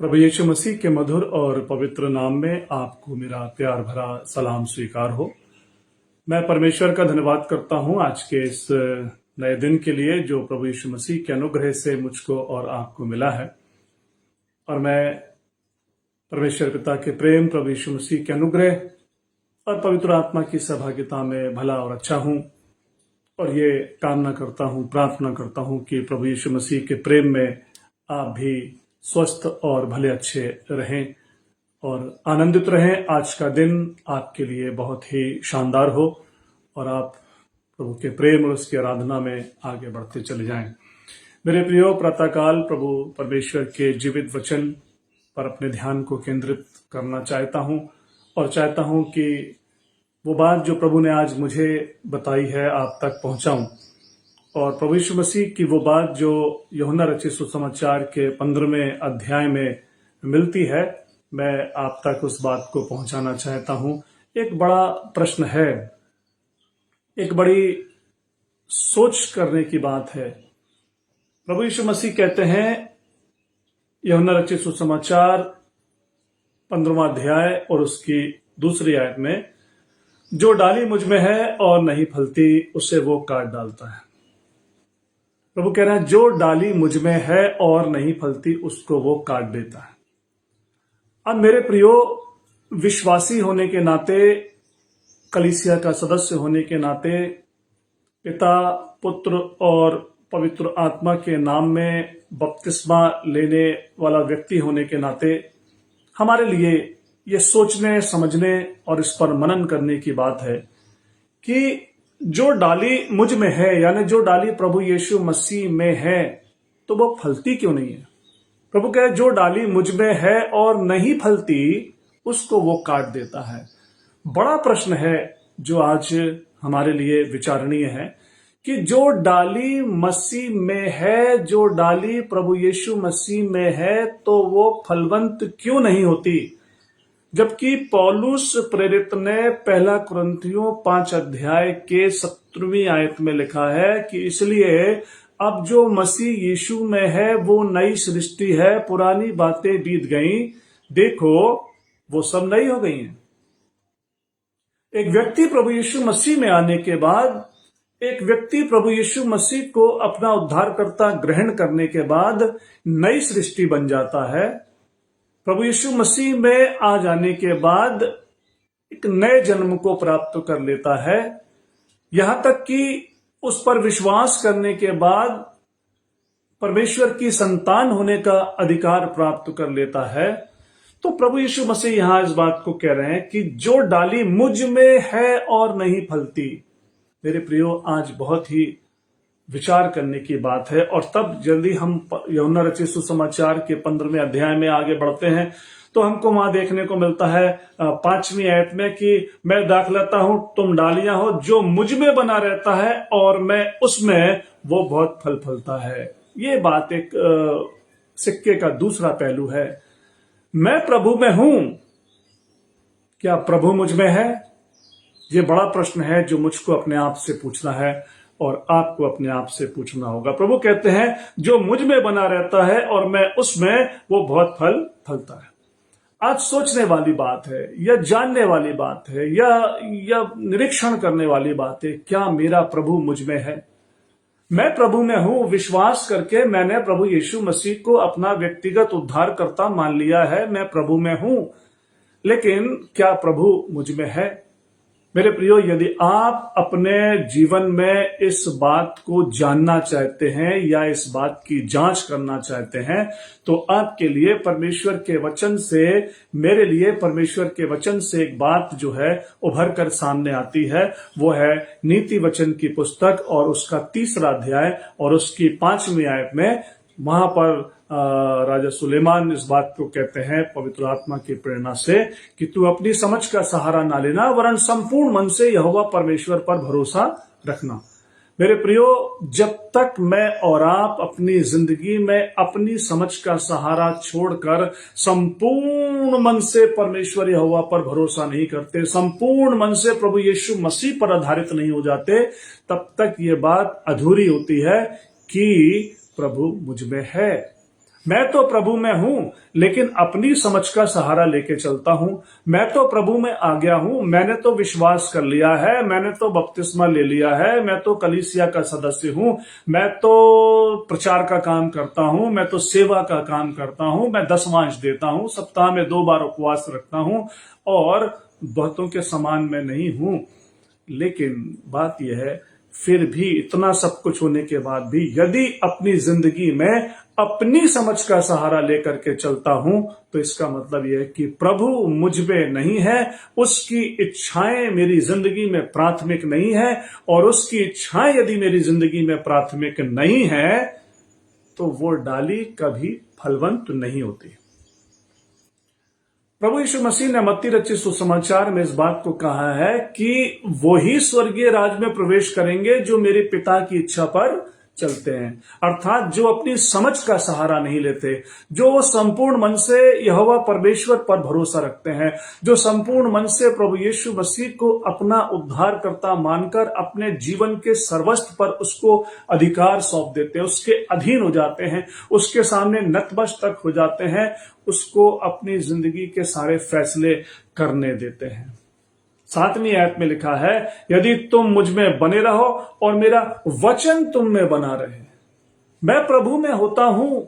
प्रभु यीशु मसीह के मधुर और पवित्र नाम में आपको मेरा प्यार भरा सलाम स्वीकार हो। मैं परमेश्वर का धन्यवाद करता हूं आज के इस नए दिन के लिए जो प्रभु यीशु मसीह के अनुग्रह से मुझको और आपको मिला है। और मैं परमेश्वर पिता के प्रेम, प्रभु यीशु मसीह के अनुग्रह और पवित्र आत्मा की सहभागिता में भला और अच्छा हूं। और ये कामना करता हूं, प्रार्थना करता हूं कि प्रभु यीशु मसीह के प्रेम में आप भी स्वस्थ और भले अच्छे रहें और आनंदित रहें। आज का दिन आपके लिए बहुत ही शानदार हो और आप प्रभु के प्रेम और उसकी आराधना में आगे बढ़ते चले जाएं। मेरे प्रियो, प्रातःकाल प्रभु परमेश्वर के जीवित वचन पर अपने ध्यान को केंद्रित करना चाहता हूं और चाहता हूं कि वो बात जो प्रभु ने आज मुझे बताई है आप तक पहुंचाऊं। और प्रभु यीशु मसीह की वो बात जो यूहन्ना रचित सुसमाचार के 15वें अध्याय में मिलती है, मैं आप तक उस बात को पहुंचाना चाहता हूं। एक बड़ा प्रश्न है, एक बड़ी सोच करने की बात है। प्रभु यीशु मसीह कहते हैं यूहन्ना रचित सुसमाचार 15वां अध्याय और उसकी दूसरी आयत में, जो डाली मुझ में है और नहीं फलती उसे वो काट डालता है। प्रभु कह रहे हैं जो डाली मुझ में है और नहीं फलती उसको वो काट देता है। अब मेरे प्रियो, विश्वासी होने के नाते, कलीसिया का सदस्य होने के नाते, पिता, पुत्र और पवित्र आत्मा के नाम में बपतिस्मा लेने वाला व्यक्ति होने के नाते हमारे लिए ये सोचने, समझने और इस पर मनन करने की बात है कि जो डाली मुझ में है, यानी जो डाली प्रभु यीशु मसीह में है, तो वो फलती क्यों नहीं है। प्रभु कहे जो डाली मुझ में है और नहीं फलती उसको वो काट देता है। बड़ा प्रश्न है जो आज हमारे लिए विचारणीय है कि जो डाली मसीह में है, जो डाली प्रभु यीशु मसीह में है, तो वो फलवंत क्यों नहीं होती। जबकि पौलुस प्रेरित ने पहला कुरिन्थियों 5 अध्याय के 17वीं आयत में लिखा है कि इसलिए अब जो मसीह यीशु में है वो नई सृष्टि है, पुरानी बातें बीत गईं, देखो वो सब नई हो गई हैं। एक व्यक्ति प्रभु यीशु मसीह में आने के बाद, एक व्यक्ति प्रभु यीशु मसीह को अपना उद्धारकर्ता ग्रहण करने के बाद नई सृष्टि बन जाता है। प्रभु यीशु मसीह में आ जाने के बाद एक नए जन्म को प्राप्त कर लेता है। यहां तक कि उस पर विश्वास करने के बाद परमेश्वर की संतान होने का अधिकार प्राप्त कर लेता है। तो प्रभु यीशु मसीह यहां इस बात को कह रहे हैं कि जो डाली मुझ में है और नहीं फलती। मेरे प्रियो, आज बहुत ही विचार करने की बात है। और तब जल्दी हम यूहन्ना रचित सुसमाचार के 15वें अध्याय में आगे बढ़ते हैं तो हमको वहां देखने को मिलता है 5वीं आयत में कि मैं दाखलता हूं, तुम डालियां हो, जो मुझ में बना रहता है और मैं उसमें, वो बहुत फल फलता है। ये बात एक सिक्के का दूसरा पहलू है। मैं प्रभु में हूं, क्या प्रभु मुझ में है? ये बड़ा प्रश्न है जो मुझको अपने आप से पूछना है और आपको अपने आप से पूछना होगा। प्रभु कहते हैं जो मुझ में बना रहता है और मैं उसमें, वो बहुत फल फलता है। आज सोचने वाली बात है या जानने वाली बात है या निरीक्षण करने वाली बात है, क्या मेरा प्रभु मुझ में है? मैं प्रभु में हूं, विश्वास करके मैंने प्रभु यीशु मसीह को अपना व्यक्तिगत उद्धारकर्ता मान लिया है। मैं प्रभु में हूं, लेकिन क्या प्रभु मुझ में है? मेरे प्रियो, यदि आप अपने जीवन में इस बात को जानना चाहते हैं या इस बात की जांच करना चाहते हैं, तो आपके लिए परमेश्वर के वचन से, मेरे लिए परमेश्वर के वचन से एक बात जो है उभर कर सामने आती है। वो है नीति वचन की पुस्तक और उसका 3रा अध्याय और उसकी 5वीं आयत में। वहां पर राजा सुलेमान इस बात को कहते हैं पवित्र आत्मा की प्रेरणा से कि तू अपनी समझ का सहारा ना लेना, वरन संपूर्ण मन से यहोवा परमेश्वर पर भरोसा रखना। मेरे प्रियो, जब तक मैं और आप अपनी जिंदगी में अपनी समझ का सहारा छोड़कर संपूर्ण मन से परमेश्वर यहोवा पर भरोसा नहीं करते, संपूर्ण मन से प्रभु यीशु मसीह पर आधारित नहीं हो जाते, तब तक ये बात अधूरी होती है कि प्रभु मुझ में है। मैं तो प्रभु में हूं, लेकिन अपनी समझ का सहारा लेके चलता हूं। मैं तो प्रभु में आ गया हूं, मैंने तो विश्वास कर लिया है, मैंने तो बपतिस्मा ले लिया है, मैं तो कलीसिया का सदस्य हूं, मैं तो प्रचार का काम करता हूं, मैं तो सेवा का काम करता हूं, मैं दसवांश देता हूं, सप्ताह में 2 बार उपवास रखता हूं और बहुतों के समान मैं नहीं हूं। लेकिन बात यह है, फिर भी इतना सब कुछ होने के बाद भी यदि अपनी जिंदगी में अपनी समझ का सहारा लेकर के चलता हूं, तो इसका मतलब यह है कि प्रभु मुझ में नहीं है, उसकी इच्छाएं मेरी जिंदगी में प्राथमिक नहीं है, और उसकी इच्छाएं यदि मेरी जिंदगी में प्राथमिक नहीं है, तो वो डाली कभी फलवंत नहीं होती। प्रभु यीशु मसीह ने मत्ती रचित सुसमाचार में इस बात को कहा है कि वो ही स्वर्गीय राज में प्रवेश करेंगे जो मेरे पिता की इच्छा पर चलते हैं, अर्थात जो अपनी समझ का सहारा नहीं लेते, जो संपूर्ण मन से यहोवा परमेश्वर पर भरोसा रखते हैं, जो संपूर्ण मन से प्रभु यीशु मसीह को अपना उद्धारकर्ता मानकर अपने जीवन के सर्वस्व पर उसको अधिकार सौंप देते हैं, उसके अधीन हो जाते हैं, उसके सामने नतमस्तक हो जाते हैं, उसको अपनी जिंदगी के सारे फैसले करने देते हैं। 7वीं आयत में लिखा है, यदि तुम मुझ में बने रहो और मेरा वचन तुम में बना रहे। मैं प्रभु में होता हूं,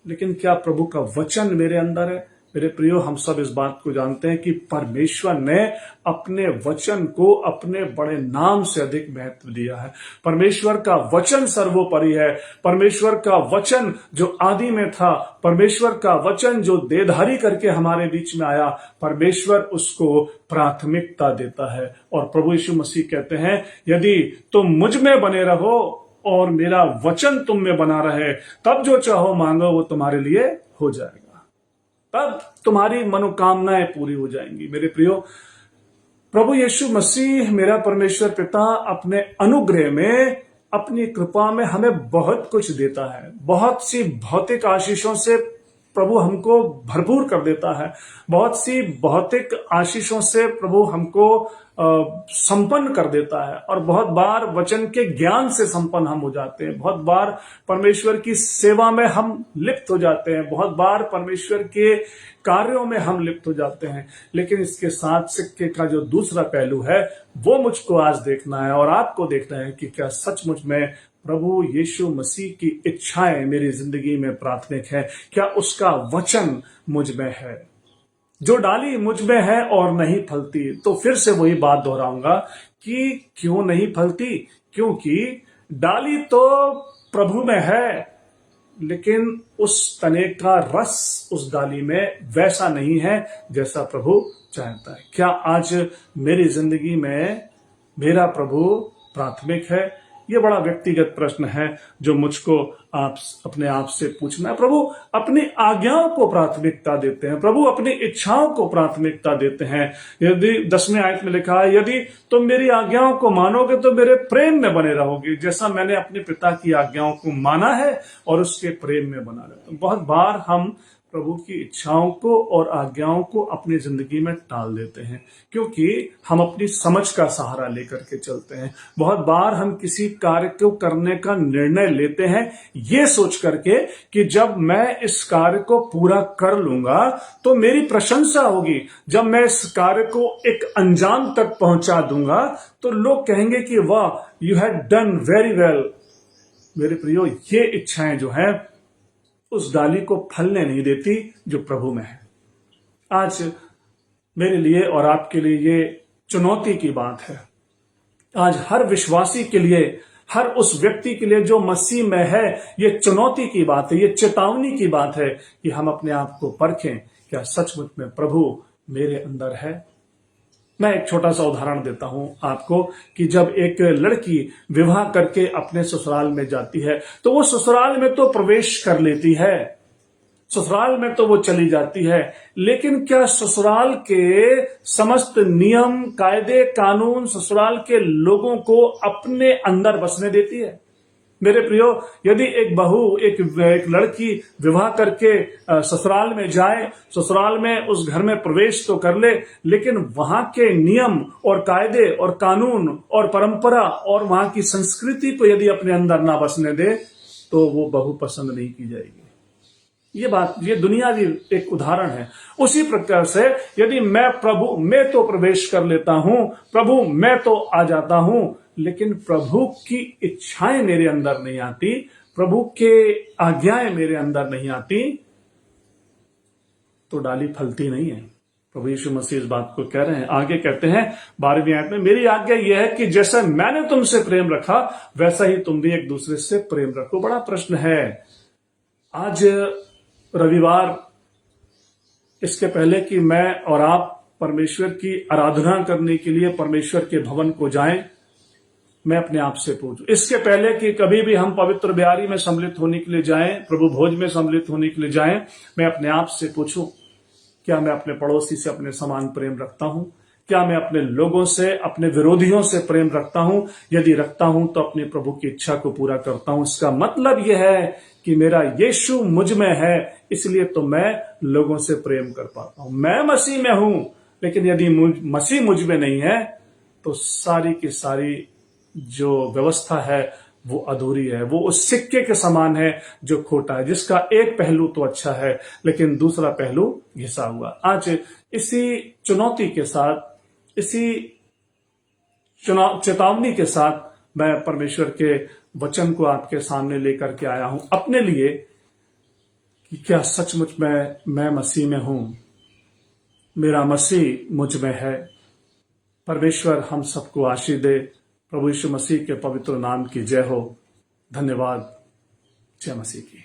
लेकिन क्या प्रभु का वचन मेरे अंदर है? मेरे प्रियो, हम सब इस बात को जानते हैं कि परमेश्वर ने अपने वचन को अपने बड़े नाम से अधिक महत्व दिया है। परमेश्वर का वचन सर्वोपरि है। परमेश्वर का वचन जो आदि में था, परमेश्वर का वचन जो देहधारी करके हमारे बीच में आया, परमेश्वर उसको प्राथमिकता देता है। और प्रभु यीशु मसीह कहते हैं, यदि तुम मुझ में बने रहो और मेरा वचन तुम में बना रहे, तब जो चाहो मांगो वो तुम्हारे लिए हो जाएगा, तब तुम्हारी मनोकामनाएं पूरी हो जाएंगी। मेरे प्रियो, प्रभु यीशु मसीह मेरा परमेश्वर पिता अपने अनुग्रह में, अपनी कृपा में हमें बहुत कुछ देता है। बहुत सी भौतिक आशीषों से प्रभु हमको भरपूर कर देता है। बहुत सी भौतिक आशीषों से प्रभु हमको संपन्न कर देता है, और बहुत बार वचन के ज्ञान से संपन्न हम हो जाते हैं। बहुत बार परमेश्वर की सेवा में हम लिप्त हो जाते हैं, बहुत बार परमेश्वर के कार्यों में हम लिप्त हो जाते हैं। लेकिन इसके साथ सिक्के का जो दूसरा पहलू है, वो मुझको आज देखना है और आपको देखना है कि क्या सचमुच में प्रभु यीशु मसीह की इच्छाएं मेरी जिंदगी में प्राथमिक है? क्या उसका वचन मुझ में है? जो डाली मुझ में है और नहीं फलती, तो फिर से वही बात दोहराऊंगा कि क्यों नहीं फलती? क्योंकि डाली तो प्रभु में है, लेकिन उस तने का रस उस डाली में वैसा नहीं है जैसा प्रभु चाहता है। क्या आज मेरी जिंदगी में मेरा प्रभु प्राथमिक है? ये बड़ा व्यक्तिगत प्रश्न है जो मुझको आप अपने आप से पूछना है। प्रभु अपनी आज्ञाओं को प्राथमिकता देते हैं, प्रभु अपनी इच्छाओं को प्राथमिकता देते हैं। यदि 10वें आयत में लिखा है, यदि तुम मेरी आज्ञाओं को मानोगे तो मेरे प्रेम में बने रहोगे, जैसा मैंने अपने पिता की आज्ञाओं को माना है और उसके प्रेम में बना रहता हूं। बहुत बार हम प्रभु की इच्छाओं को और आज्ञाओं को अपनी जिंदगी में टाल देते हैं, क्योंकि हम अपनी समझ का सहारा लेकर के चलते हैं। बहुत बार हम किसी कार्य को करने का निर्णय लेते हैं ये सोच करके कि जब मैं इस कार्य को पूरा कर लूंगा तो मेरी प्रशंसा होगी, जब मैं इस कार्य को एक अंजाम तक पहुंचा दूंगा तो लोग कहेंगे कि वाह, you have done very well. मेरे प्रियो, ये इच्छाएं जो हैं उस डाली को फलने नहीं देती जो प्रभु में है। आज मेरे लिए और आपके लिए ये चुनौती की बात है। आज हर विश्वासी के लिए, हर उस व्यक्ति के लिए जो मसीह में है, ये चुनौती की बात है, ये चेतावनी की बात है कि हम अपने आप को परखें, क्या सचमुच में प्रभु मेरे अंदर है? मैं एक छोटा सा उदाहरण देता हूं आपको कि जब एक लड़की विवाह करके अपने ससुराल में जाती है तो वो ससुराल में तो प्रवेश कर लेती है, ससुराल में तो वो चली जाती है, लेकिन क्या ससुराल के समस्त नियम, कायदे, कानून ससुराल के लोगों को अपने अंदर बसने देती है? मेरे प्रियो, यदि एक बहू, एक लड़की विवाह करके ससुराल में जाए, ससुराल में उस घर में प्रवेश तो कर ले, लेकिन वहां के नियम और कायदे और कानून और परंपरा और वहां की संस्कृति को यदि अपने अंदर ना बसने दे, तो वो बहू पसंद नहीं की जाएगी। ये दुनियावी एक उदाहरण है। उसी प्रकार से यदि मैं तो प्रवेश कर लेता हूं, प्रभु मैं तो आ जाता हूं, लेकिन प्रभु की इच्छाएं मेरे अंदर नहीं आती, प्रभु के आज्ञाएं मेरे अंदर नहीं आती, तो डाली फलती नहीं है। प्रभु यीशु मसीह इस बात को कह रहे हैं। आगे कहते हैं 12वीं आयत में, मेरी आज्ञा यह है कि जैसा मैंने तुमसे प्रेम रखा वैसा ही तुम भी एक दूसरे से प्रेम रखो। बड़ा प्रश्न है। आज रविवार, इसके पहले कि मैं और आप परमेश्वर की आराधना करने के लिए परमेश्वर के भवन को जाएं, मैं अपने आप से पूछूं, इसके पहले कि कभी भी हम पवित्र ब्यारी में सम्मिलित होने के लिए जाएं, प्रभु भोज में सम्मिलित होने के लिए जाएं, मैं अपने आप से पूछूं, क्या मैं अपने पड़ोसी से अपने समान प्रेम रखता हूं? क्या मैं अपने लोगों से, अपने विरोधियों से प्रेम रखता हूं? यदि रखता हूं तो अपने प्रभु की इच्छा को पूरा करता हूं। इसका मतलब यह है कि मेरा यीशु मुझ में है, इसलिए तो मैं लोगों से प्रेम कर पाता हूं। मैं मसीह में हूं, लेकिन यदि मसीह मुझ में नहीं है तो सारी की सारी जो व्यवस्था है वो अधूरी है। वो उस सिक्के के समान है जो खोटा है, जिसका एक पहलू तो अच्छा है लेकिन दूसरा पहलू घिसा हुआ। आज इसी चुनौती के साथ, इसी चेतावनी के साथ मैं परमेश्वर के वचन को आपके सामने लेकर के आया हूं अपने लिए, कि क्या सचमुच मैं मसीह में हूं, मेरा मसीह मुझ में है। परमेश्वर हम सबको आशीष दे। प्रभु यीशु मसीह के पवित्र नाम की जय हो। धन्यवाद। जय मसीह की।